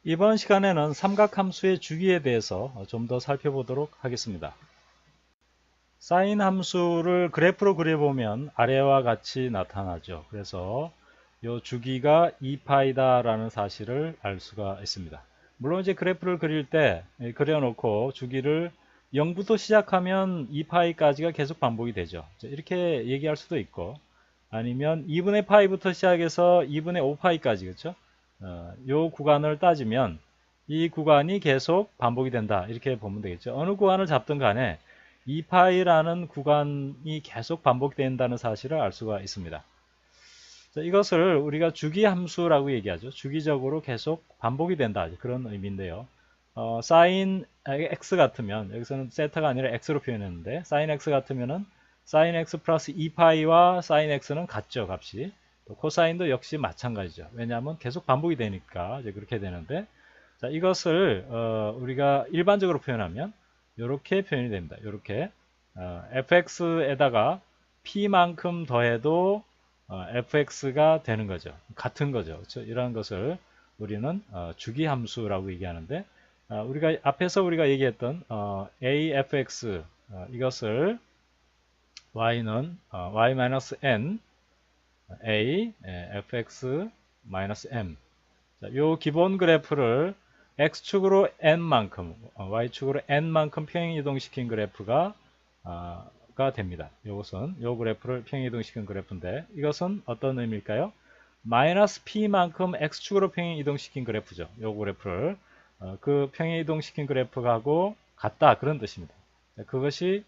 이번 시간에는 삼각함수의 주기에 대해서 좀 더 살펴보도록 하겠습니다. 사인 함수를 그래프로 그려보면 아래와 같이 나타나죠. 그래서 이 주기가 2파이다 라는 사실을 알 수가 있습니다. 물론 이제 그래프를 그릴 때 그려놓고 주기를 0부터 시작하면 2파이까지가 계속 반복이 되죠. 이렇게 얘기할 수도 있고, 아니면 2분의 파이부터 시작해서 2분의 5파이까지, 그렇죠? 요 구간을 따지면 이 구간이 계속 반복이 된다, 이렇게 보면 되겠죠. 어느 구간을 잡든 간에 2파이라는 구간이 계속 반복된다는 사실을 알 수가 있습니다. 자, 이것을 우리가 주기 함수라고 얘기하죠. 주기적으로 계속 반복이 된다, 그런 의미인데요. 사인 x 같으면, 여기서는 세타가 아니라 x로 표현했는데, 사인 x 같으면은 사인 x 플러스 2파이와 사인 x는 같죠, 값이. 또 코사인도 역시 마찬가지죠. 왜냐하면 계속 반복이 되니까 이제 그렇게 되는데, 자, 이것을 우리가 일반적으로 표현하면 이렇게 표현이 됩니다. 이렇게 fx에다가 p만큼 더해도 fx가 되는 거죠. 같은 거죠. 그렇죠? 이러한 것을 우리는 주기함수라고 얘기하는데, 우리가 앞에서 우리가 얘기했던 afx, 이것을 y는 y-n a fx-m, 요 기본 그래프를 x축으로 n만큼, y축으로 n만큼 평행이동시킨 그래프가 가 됩니다. 이것은 요 그래프를 평행이동시킨 그래프인데, 이것은 어떤 의미일까요? 마이너스 p만큼 x축으로 평행이동시킨 그래프죠. 요 그래프를 그 평행이동시킨 그래프하고 같다, 그런 뜻입니다. 그것이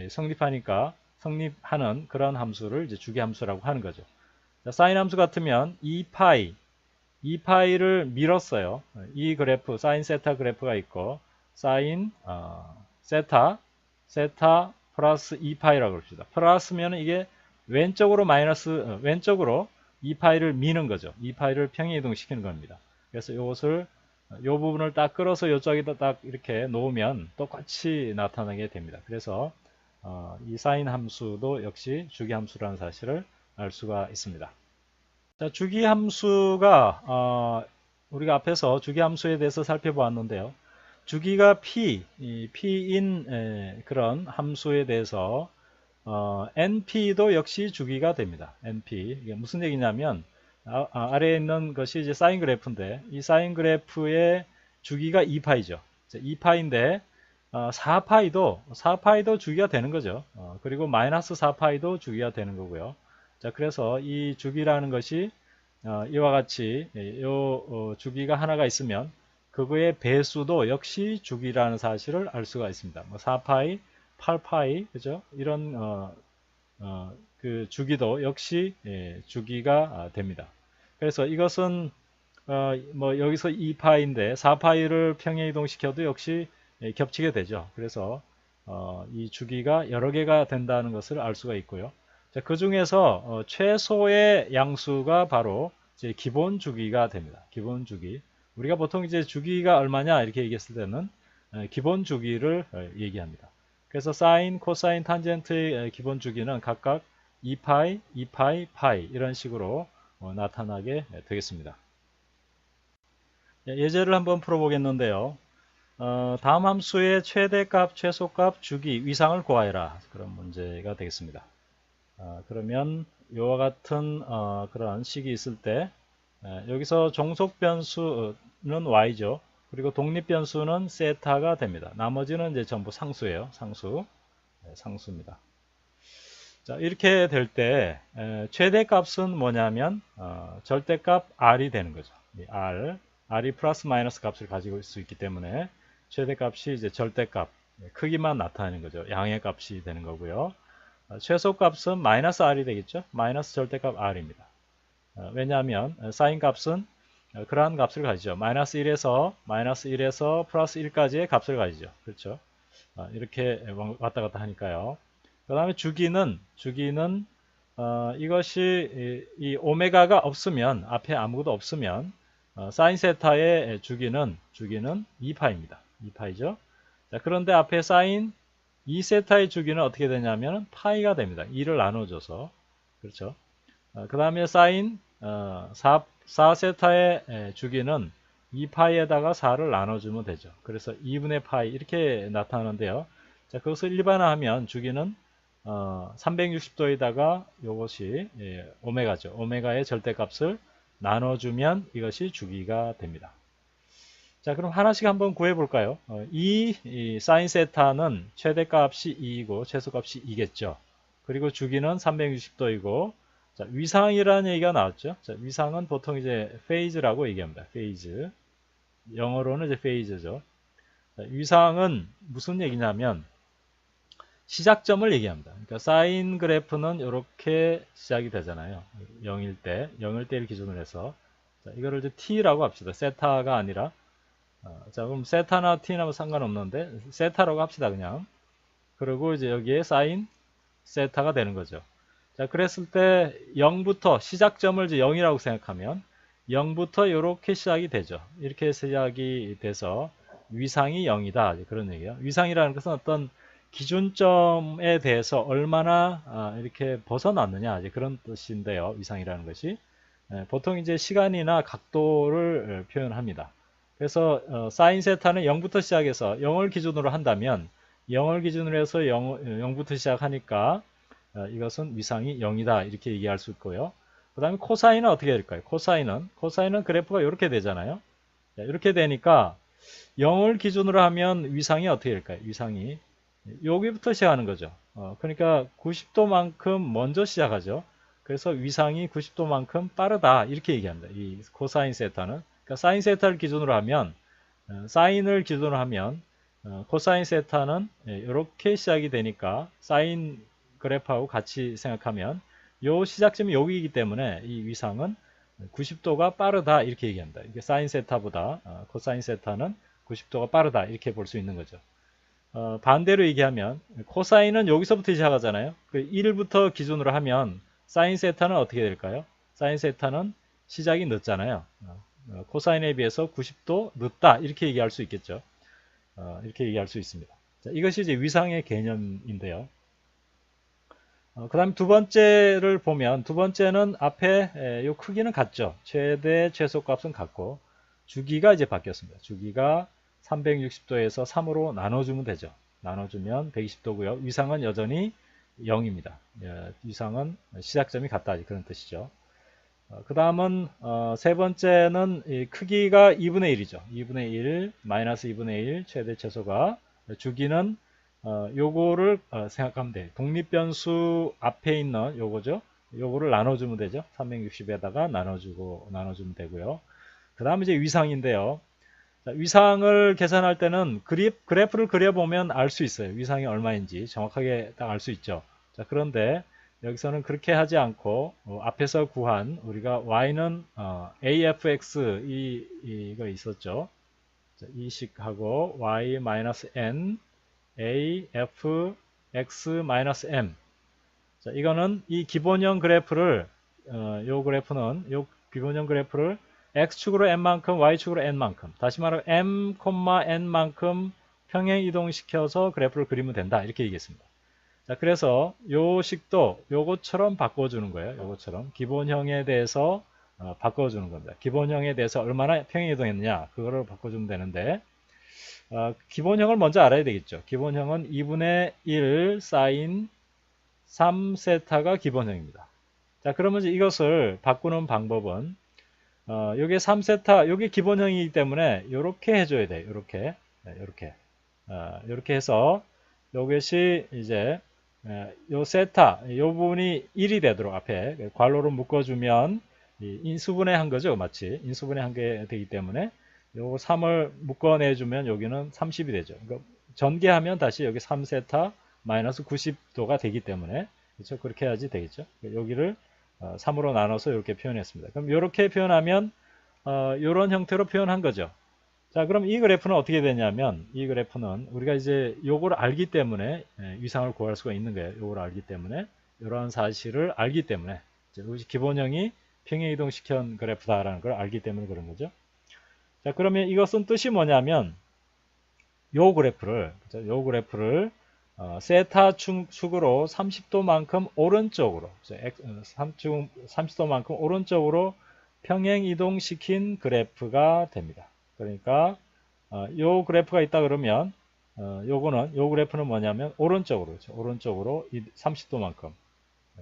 성립하니까, 성립하는 그런 함수를 이제 주기함수라고 하는 거죠. 자, 사인 함수 같으면 2파이를 밀었어요. 이 그래프, 사인 세타 그래프가 있고, 사인 세타 플러스 2파이라고 그럽시다. 플러스면 이게 왼쪽으로 왼쪽으로 2파이를 미는 거죠. 2파이를 평행이동시키는 겁니다. 그래서 이것을, 이 부분을 딱 끌어서 이쪽에다 딱 이렇게 놓으면 똑같이 나타나게 됩니다. 그래서 이 사인 함수도 역시 주기 함수라는 사실을 알 수가 있습니다. 자, 주기 함수가 우리가 앞에서 주기 함수에 대해서 살펴보았는데요. 주기가 p인 그런 함수에 대해서 np도 역시 주기가 됩니다. np, 이게 무슨 얘기냐면 아래에 있는 것이 이제 사인 그래프인데, 이 사인 그래프의 주기가 2파이죠. 2파인데 4파이도 주기가 되는 거죠. 그리고 마이너스 4파이도 주기가 되는 거고요. 자, 그래서 이 주기라는 것이 이와 같이 주기가 하나가 있으면 그거의 배수도 역시 주기라는 사실을 알 수가 있습니다. 뭐 4파이, 8파이, 그죠? 이런 그 주기도 역시 주기가 됩니다. 그래서 이것은 뭐 여기서 2파인데 4파이를 평행이동시켜도 역시 겹치게 되죠. 그래서 이 주기가 여러 개가 된다는 것을 알 수가 있고요. 자, 그 중에서 최소의 양수가 바로 이제 기본 주기가 됩니다. 기본 주기. 우리가 보통 이제 주기가 얼마냐 이렇게 얘기했을 때는 기본 주기를 얘기합니다. 그래서 사인, 코사인, 탄젠트의 기본 주기는 각각 2파이, 2파이, 파이 이런 식으로 나타나게 되겠습니다. 예제를 한번 풀어보겠는데요. 다음 함수의 최대값, 최소값, 주기, 위상을 구하여라. 그런 문제가 되겠습니다. 그러면 이와 같은 그런 식이 있을 때 여기서 종속 변수는 y죠. 그리고 독립 변수는 세타가 됩니다. 나머지는 이제 전부 상수예요. 상수입니다. 자, 이렇게 될 때 최대값은 뭐냐면 절대값 r이 되는 거죠. r이 플러스 마이너스 값을 가지고 있을 수 있기 때문에 최대값이 이제 절대값, 크기만 나타내는 거죠. 양의 값이 되는 거고요. 최소값은 마이너스 r이 되겠죠. 마이너스 절대값 r입니다. 왜냐하면 사인 값은 그러한 값을 가지죠. 마이너스 1에서 플러스 1까지의 값을 가지죠. 그렇죠. 이렇게 왔다 갔다 하니까요. 그 다음에 주기는 이것이 이 오메가가 없으면, 앞에 아무것도 없으면 사인 세타의 주기는 2파입니다. 2파이죠. 자, 그런데 앞에 사인 2세타의 주기는 어떻게 되냐면 파이가 됩니다. 2를 나눠줘서. 그렇죠. 그 다음에 사인 4세타의 주기는 2파이에다가 4를 나눠주면 되죠. 그래서 2분의 파이 이렇게 나타나는데요. 자, 그것을 일반화하면 주기는 360도에다가 이것이 오메가죠. 오메가의 절대값을 나눠주면 이것이 주기가 됩니다. 자, 그럼 하나씩 한번 구해 볼까요? 이 사인 세타는 최대값이 2이고 최소값이 2겠죠. 그리고 주기는 360도이고, 자, 위상이라는 얘기가 나왔죠. 자, 위상은 보통 이제 페이즈라고 얘기합니다. 페이즈. 영어로는 이제 페이즈죠. 자, 위상은 무슨 얘기냐면 시작점을 얘기합니다. 그러니까 사인 그래프는 이렇게 시작이 되잖아요. 0일 때를 기준으로 해서. 자, 이거를 이제 t라고 합시다. 세타가 아니라. 자, 그럼 세타나 t나 상관없는데 세타라고 합시다, 그냥. 그리고 이제 여기에 사인 세타가 되는 거죠. 자, 그랬을 때 0부터 시작점을 이제 0이라고 생각하면 0부터 이렇게 시작이 되죠. 이렇게 시작이 돼서 위상이 0이다. 그런 얘기예요. 위상이라는 것은 어떤 기준점에 대해서 얼마나 이렇게 벗어났느냐, 그런 뜻인데요. 위상이라는 것이 보통 이제 시간이나 각도를 표현합니다. 그래서 사인 세타는 0부터 시작해서 0을 기준으로 한다면 0을 기준으로 해서 0부터 시작하니까 이것은 위상이 0이다 이렇게 얘기할 수 있고요. 그 다음에 코사인은 어떻게 될까요? 코사인은 그래프가 이렇게 되잖아요. 이렇게 되니까 0을 기준으로 하면 위상이 어떻게 될까요? 위상이 여기부터 시작하는 거죠. 그러니까 90도만큼 먼저 시작하죠. 그래서 위상이 90도만큼 빠르다 이렇게 얘기합니다. 이 코사인 세타는. 그러니까 사인 세타를 기준으로 하면 사인을 기준으로 하면 코사인 세타는 이렇게 시작이 되니까 사인 그래프하고 같이 생각하면 요 시작점이 여기이기 때문에 이 위상은 90도가 빠르다 이렇게 얘기합니다. 이게 사인 세타보다 코사인 세타는 90도가 빠르다 이렇게 볼 수 있는 거죠. 반대로 얘기하면 코사인은 여기서부터 시작하잖아요. 그 1부터 기준으로 하면 사인 세타는 어떻게 될까요? 사인 세타는 시작이 늦잖아요. 코사인에 비해서 90도 늦다 이렇게 얘기할 수 있겠죠. 이렇게 얘기할 수 있습니다. 자, 이것이 이제 위상의 개념인데요. 그 다음 두 번째를 보면 두 번째는 앞에 요 크기는 같죠. 최대 최소값은 같고 주기가 이제 바뀌었습니다. 주기가 360도에서 3으로 나눠주면 되죠. 나눠주면 120도고요. 위상은 여전히 0입니다. 위상은 시작점이 같다 그런 뜻이죠. 그 다음은 세 번째는 이 크기가 2분의 1이죠. 2분의 1 마이너스 2분의 1 최대 최소가 주기는 요거를 생각하면 돼요. 독립변수 앞에 있는 요거죠. 요거를 나눠주면 되죠. 360에다가 나눠주면 되고요. 그 다음 이제 위상인데요. 자, 위상을 계산할 때는 그래프를 그려보면 알 수 있어요. 위상이 얼마인지 정확하게 딱 알 수 있죠. 자, 그런데 여기서는 그렇게 하지 않고 앞에서 구한 우리가 y는 afx 이거 있었죠. 자, 이 식하고 y-n afx-m. 자, 이거는 이 기본형 그래프를 요 기본형 그래프를 x축으로 n만큼 y축으로 n만큼 다시 말하면 m, n만큼 평행 이동시켜서 그래프를 그리면 된다 이렇게 얘기했습니다. 자, 그래서 요 식도 요것처럼 바꿔주는 거예요. 요것처럼 기본형에 대해서 바꿔주는 겁니다. 기본형에 대해서 얼마나 평행 이동했느냐 그거를 바꿔주면 되는데 기본형을 먼저 알아야 되겠죠. 기본형은 2분의 1 사인 3세타가 기본형입니다. 자, 그러면 이것을 바꾸는 방법은 요게 3세타 요게 기본형이기 때문에 요렇게 해줘야 돼요. 요렇게 해서 요것이 이제 요 세타 요 부분이 1이 되도록 앞에 괄호로 묶어주면 인수분해한 거죠. 마치 인수분해한 게 되기 때문에 요거 3을 묶어내주면 여기는 30이 되죠. 그러니까 전개하면 다시 여기 3세타 마이너스 90도가 되기 때문에 그렇죠? 그렇게 해야지 되겠죠. 여기를 3으로 나눠서 이렇게 표현했습니다. 그럼 이렇게 표현하면 이런 형태로 표현한 거죠. 자, 그럼 이 그래프는 어떻게 되냐면 이 그래프는 우리가 이제 요걸 알기 때문에 위상을 구할 수가 있는 거예요. 요걸 알기 때문에 이러한 사실을 알기 때문에 기본형이 평행 이동시킨 그래프다라는 걸 알기 때문에 그런 거죠. 자, 그러면 이것은 뜻이 뭐냐면 요 그래프를 세타 축으로 30도만큼 오른쪽으로 30도만큼 오른쪽으로 평행 이동시킨 그래프가 됩니다. 그러니까 요 그래프가 있다 그러면 요 그래프는 뭐냐면 오른쪽으로, 그렇죠? 오른쪽으로 30도만큼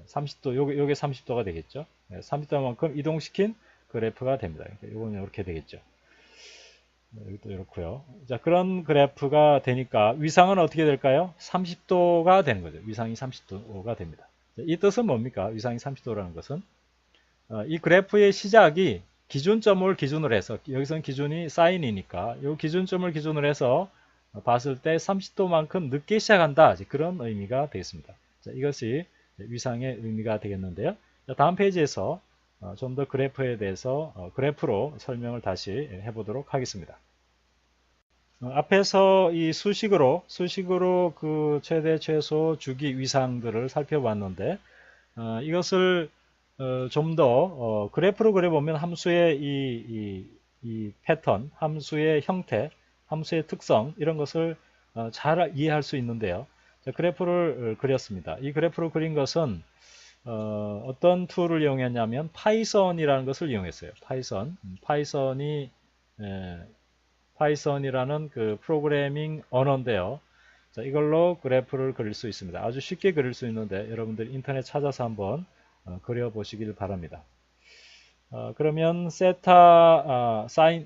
30도, 요게 30도가 되겠죠. 30도만큼 이동시킨 그래프가 됩니다. 요거는 이렇게 되겠죠. 여기도 이렇고요. 자, 그런 그래프가 되니까 위상은 어떻게 될까요? 30도가 되는 거죠. 위상이 30도가 됩니다. 이 뜻은 뭡니까? 위상이 30도라는 것은 이 그래프의 시작이 기준점을 기준으로 해서, 여기서는 기준이 사인이니까 이 기준점을 기준으로 해서 봤을 때 30도만큼 늦게 시작한다, 그런 의미가 되겠습니다. 자, 이것이 위상의 의미가 되겠는데요. 자, 다음 페이지에서 좀 더 그래프에 대해서 그래프로 설명을 다시 해보도록 하겠습니다. 앞에서 이 수식으로 그 최대 최소 주기 위상들을 살펴봤는데 이것을 좀 더 그래프로 그려보면 함수의 이 패턴, 함수의 형태, 함수의 특성, 이런 것을 잘 이해할 수 있는데요. 자, 그래프를 그렸습니다. 이 그래프를 그린 것은 어떤 툴을 이용했냐면 파이썬이라는 것을 이용했어요. 파이썬이라는 그 프로그래밍 언어인데요. 자, 이걸로 그래프를 그릴 수 있습니다. 아주 쉽게 그릴 수 있는데 여러분들 인터넷 찾아서 한번 그려보시길 바랍니다. 그러면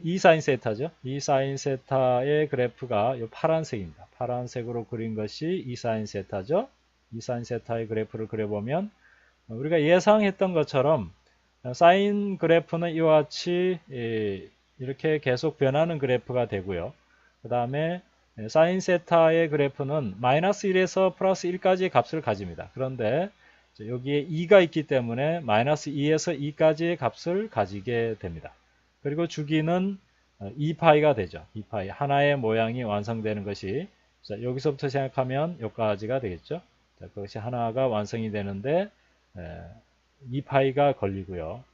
이 사인 세타죠. 이 사인 세타의 그래프가 이 파란색입니다. 파란색으로 그린 것이 이 사인 세타죠. 이 사인 세타의 그래프를 그려보면 우리가 예상했던 것처럼 사인 그래프는 이와 같이 이렇게 계속 변하는 그래프가 되고요. 그 다음에 사인 세타의 그래프는 마이너스 1에서 플러스 1까지의 값을 가집니다. 그런데 여기에 2가 있기 때문에 마이너스 2에서 2까지의 값을 가지게 됩니다. 그리고 주기는 2파이가 되죠. 2파이. 하나의 모양이 완성되는 것이, 자, 여기서부터 생각하면 여기까지가 되겠죠. 자, 그것이 하나가 완성이 되는데 2파이가 걸리고요.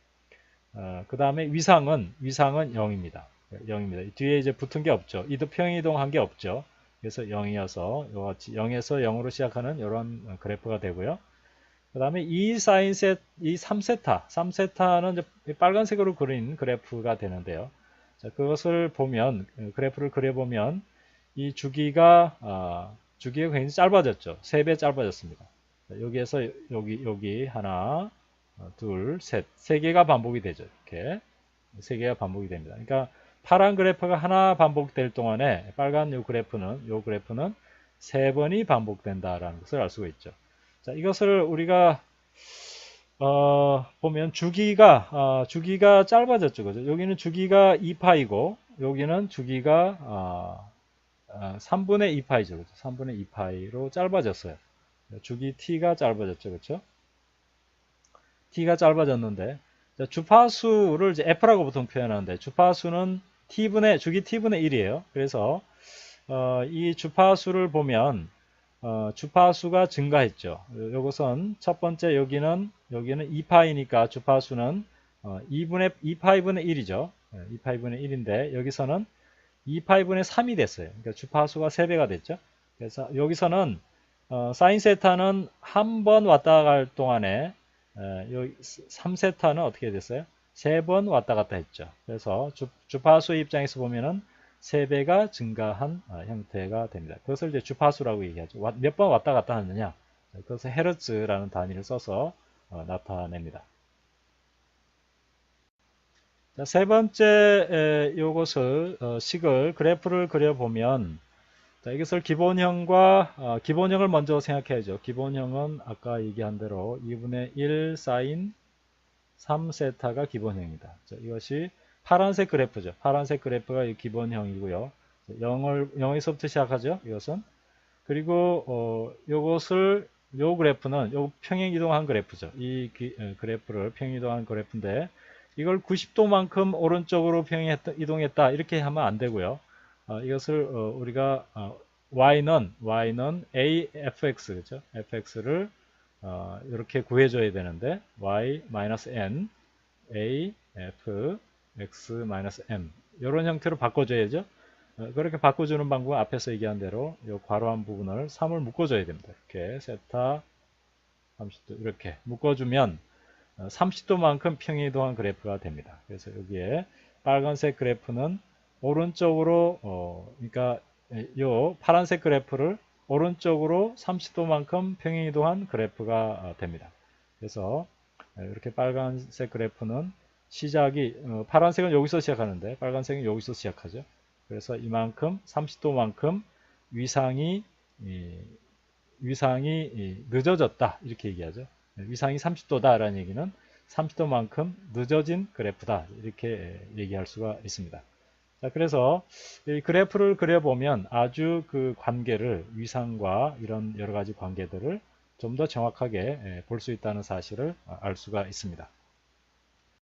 그 다음에 위상은 0입니다. 0입니다. 뒤에 이제 붙은 게 없죠. 평이동한 게 없죠. 그래서 0이어서 이같이 0에서 0으로 시작하는 이런 그래프가 되고요. 그 다음에 이 3세타는 빨간색으로 그린 그래프가 되는데요. 자, 그것을 보면, 그래프를 그려보면 이 주기가 굉장히 짧아졌죠. 3배 짧아졌습니다. 자, 여기에서 여기 하나, 둘, 셋, 3개가 반복이 되죠. 이렇게 3개가 반복이 됩니다. 그러니까 파란 그래프가 하나 반복될 동안에 빨간 요 그래프는 3번이 반복된다라는 것을 알 수가 있죠. 자, 이것을 우리가 보면 주기가 짧아졌죠. 그죠? 여기는 주기가 2파이고 여기는 주기가 3분의 2파이죠. 그죠? 3분의 2파이로 짧아졌어요. 주기 t가 짧아졌죠. 그렇죠? t가 짧아졌는데 주파수를 이제 f라고 보통 표현하는데 주파수는 주기 t분의 1이에요. 그래서 이 주파수를 보면 주파수가 증가했죠. 요것은 첫 번째 여기는 2파이니까 주파수는 2파이분의 1이죠. 2파이분의 1인데 여기서는 2파이분의 3이 됐어요. 그러니까 주파수가 3배가 됐죠. 그래서 여기서는 사인 세타는 한 번 왔다 갈 동안에 3세타는 어떻게 됐어요? 3번 왔다 갔다 했죠. 그래서 주파수의 입장에서 보면은 3배가 증가한 형태가 됩니다. 그것을 이제 주파수라고 얘기하죠. 몇 번 왔다 갔다 하느냐? 그것을 헤르츠라는 단위를 써서 나타냅니다. 자, 세 번째 요것을 식을 그래프를 그려보면 자, 이것을 기본형을 먼저 생각해야죠. 기본형은 아까 얘기한 대로 2분의 1 사인 3세타가 기본형입니다. 자, 이것이 파란색 그래프죠. 파란색 그래프가 기본형이고요. 0에서부터 시작하죠. 이것은. 그리고 요 그래프는 요 평행이동한 그래프죠. 이 그래프를 평행이동한 그래프인데 이걸 90도만큼 오른쪽으로 이동했다 이렇게 하면 안 되고요. 이것을 우리가 y는 afx 그죠? fx를 이렇게 구해줘야 되는데 y-n a f x-m 이런 형태로 바꿔줘야죠. 그렇게 바꿔주는 방법은 앞에서 얘기한 대로 이 괄호한 부분을 3을 묶어줘야 됩니다. 이렇게 세타 30도 이렇게 묶어주면 30도만큼 평행이동한 그래프가 됩니다. 그래서 여기에 빨간색 그래프는 오른쪽으로 그러니까 요 파란색 그래프를 오른쪽으로 30도만큼 평행이동한 그래프가 됩니다. 그래서 이렇게 빨간색 그래프는 시작이 파란색은 여기서 시작하는데 빨간색은 여기서 시작하죠. 그래서 이만큼 30도만큼 위상이 늦어졌다 이렇게 얘기하죠. 위상이 30도다 라는 얘기는 30도만큼 늦어진 그래프다 이렇게 얘기할 수가 있습니다. 자, 그래서 이 그래프를 그려보면 아주 그 관계를 위상과 이런 여러 가지 관계들을 좀 더 정확하게 볼 수 있다는 사실을 알 수가 있습니다.